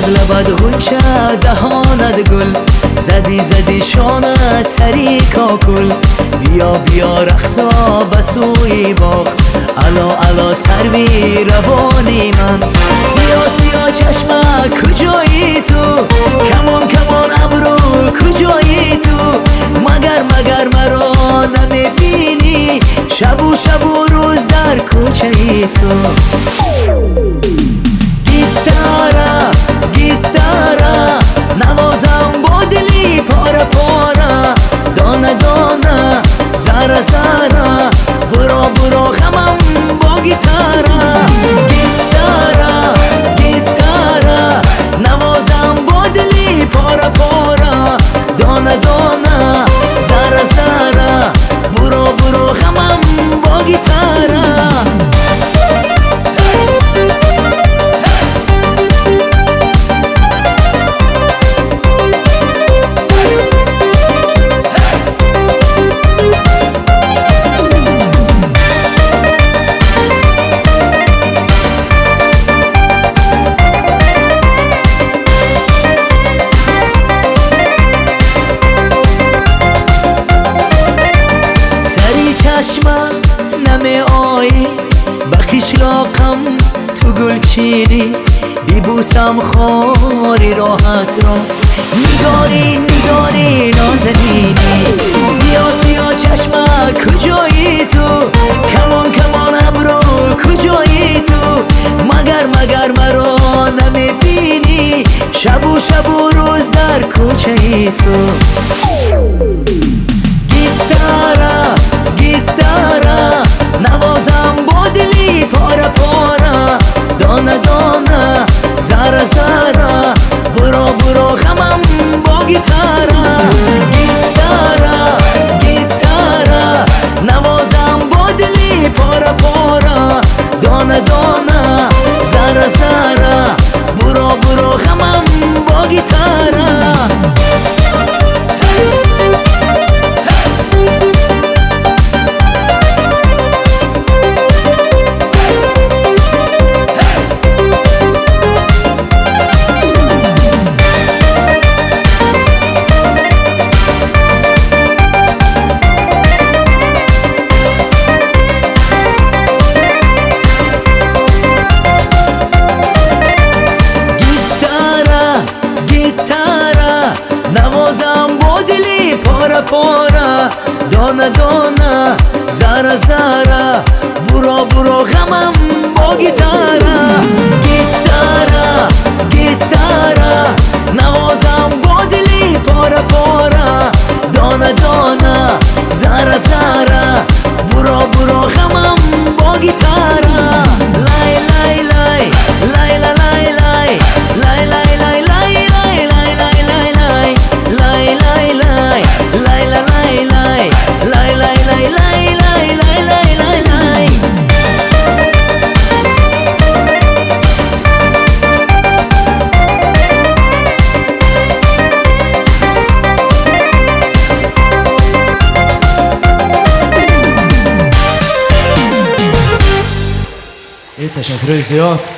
لبت غنچه دهانت گل، زدی زدی شانه سری کاکل. بیا بیا رقصا بسوی باغ، الا الا سروی روانی من. سیاه سیاه چشمه کجایی تو، کمان کمان ابرو کجایی تو. مگر مگر مرا نمیبینی، شب و شب و روز در کوچه ای تو. گیتارا گیتارا نوازم با دلی پاره پاره، دانه دانه زره زره، برو برو غمم با گیتارا. گیتارا گیتارا نوازم با دلی پاره پاره، دانه دانه زره زره، برو برو غمم با گیتارا. چشمم نمی آیی بخیش لاقم تو گل چینی، بیبوسم خاری راحت را، نگاری نگاری نازنینی. سیاه سیاه چشمه کجایی تو، کمان کمان ابرو کجایی تو. مگر مگر مرا نمیبینی، شب و شب و روز در کوچه ای تو. گیتارا گیتارا نوازم با دلی پاره پاره، دانه دانه زره زره، برو برو غمم با گیتارا. گیتارا گیتارا نوازم با دلی پاره پاره، دانه دانه زره زره، برو برو غمم با گیتارا. نوازم با دلی پاره پاره، دانه دانه زره زره، برو برو غمم با گیتارا. گیتارا گیتارا نوازم با دلی پاره پاره، دانه دانه زره زره، برو برو غمم با گیتارا. لای لای لای لای لای لای لای لای لای لای تشکر زیاد.